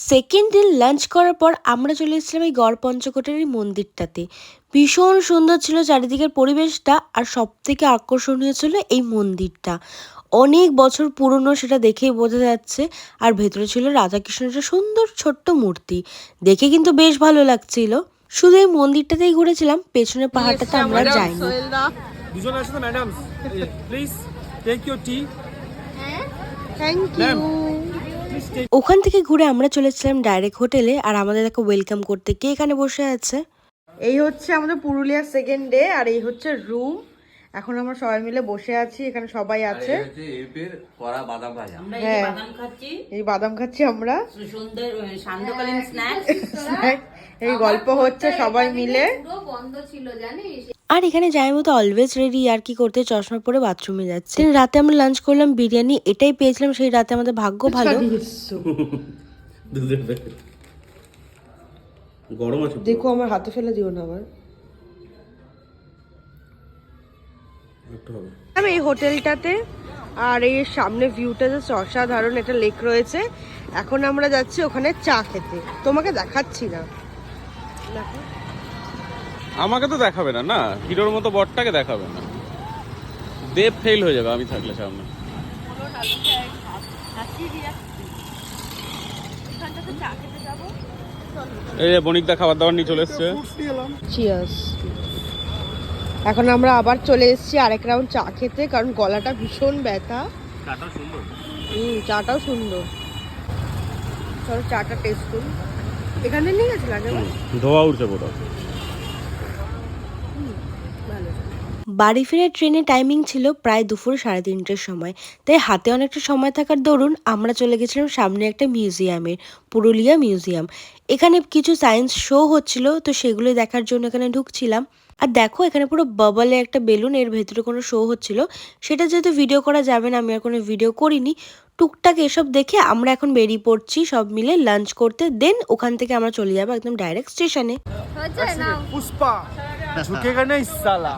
Second দিন lunch করার পর আমরা চলে এসেছিলাম এই গড় পঞ্চকোটের এই মন্দিরটাতে। ভীষণ সুন্দর ছিল চারিদিকের পরিবেশটা, আর সব থেকে আকর্ষণীয় ছিল এই মন্দিরটা। অনেক বছর পুরনো সেটা দেখেই বোঝা যাচ্ছে। আর ভেতরে ছিল রাধাকৃষ্ণের একটা সুন্দর ছোট্ট মূর্তি, দেখে কিন্তু বেশ ভালো লাগছিল। শুধু এই মন্দিরটাতেই ঘুরেছিলাম, পেছনে পাহাড়টাতে আমরা যাইনি। দুজন আছে তো madam, please take your tea. Thank you. ওখান থেকে ঘুরে আমরা চলেছিলাম ডাইরেক্ট হোটেলে, আর আমাদের দেখো ওয়েলকাম করতে কে এখানে বসে আছে। এই হচ্ছে আমাদের পুরুলিয়ার সেকেন্ড ডে, আর এই হচ্ছে রুম। এখন আমরা সবাই মিলে বসে আছি, এখানে সবাই আছে। হ্যাঁ, এই বাদাম খাচ্ছি আমরা, এই গল্প হচ্ছে সবাই মিলে। আর এখানে যাই মতো অলওয়েজ রেডি আর কি করতে, চশমা পরে বাথরুমে যাচ্ছে। রাতে আমরা লাঞ্চ করলাম বিরিয়ানি, এটাই পেয়েছিলাম সেই রাতে, আমাদের ভাগ্য ভালো। গরম আছে, দেখো আমার হাতে ফেলে দিও না আবার। আমি এই হোটেলটাতে, আর এই সামনে ভিউটা জাস্ট অসাধারণ, একটা লেক রয়েছে। এখন আমরা যাচ্ছি ওখানে চা খেতে, তোমাকে দেখাচ্ছি না। আমাকে তো দেখাবে না, না হিরোর মতো বরটাকে দেখাবে না, দেব ফেল হয়ে যাবে আমি থাকলে সামনে। এই বণিকদা খাবার দাবার নিয়ে চলে এসছে। চিয়ার্স। এখন আমরা আবার চলে এসেছি আরেক রাউন্ড চা খেতে, কারণ গলাটা ভীষণ ব্যথা। চাটাও সুন্দর। চলো চাটা টেস্ট করি। এখানে নিয়ে গেছিল আগে, ধোয়া উঠছে পুরো। বাড়ি ফেরার ট্রেনের টাইমিং ছিল প্রায় দুপুর 3:30টার সময়, তাই হাতে অনেকটা সময় থাকার দরুন আমরা চলে গেছিলাম সামনে একটা মিউজিয়ামের, পুরুলিয়া মিউজিয়াম। এখানে কিছু সায়েন্স শো হচ্ছিল, তো সেগুলো দেখার জন্য এখানে ঢুকছিলাম। আর দেখো এখানে পুরো বাবলে একটা বেলুন, এর ভেতরে কোনো শো হচ্ছিল, সেটা যেহেতু ভিডিও করা যাবে না, আমি আর কোনো ভিডিও করিনি। টুকটাক এসব দেখে আমরা এখন বেরিয়ে পড়ছি সব মিলে লাঞ্চ করতে, দেন ওখান থেকে আমরা চলে যাবো একদম ডাইরেক্ট স্টেশনে। পুষ্পা ঝুঁকেগা না সালা।